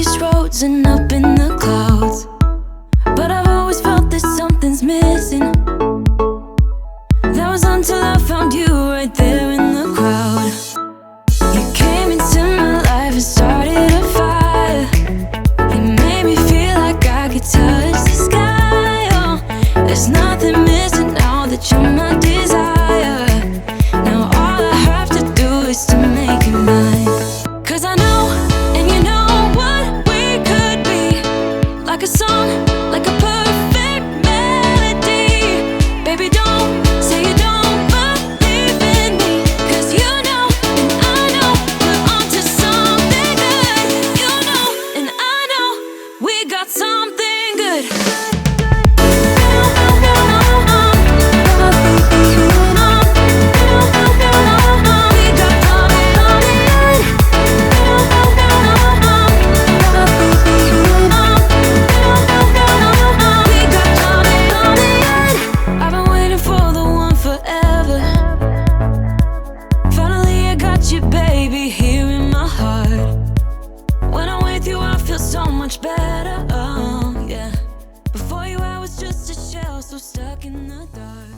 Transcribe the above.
these roads and up in the clouds, but I've always felt that something's missing. That was until I found you right there in the crowd. You came into my life and started a fire. You made me feel like I could touch the sky. Oh, there's nothing missing now that you're my desire. Now all I have to do is to make you mine. 'Cause I know, and you know what we could be. Like a song, like a perfect melody. Baby, don't say you don't believe in me. 'Cause you know, and I know, we're onto something good. You know, and I know, we got something good. I've been waiting for the one forever. Finally I got you, baby, here in my heart. When I'm with you I feel so much better, oh yeah. Before you I was just a shell, so stuck in the dark.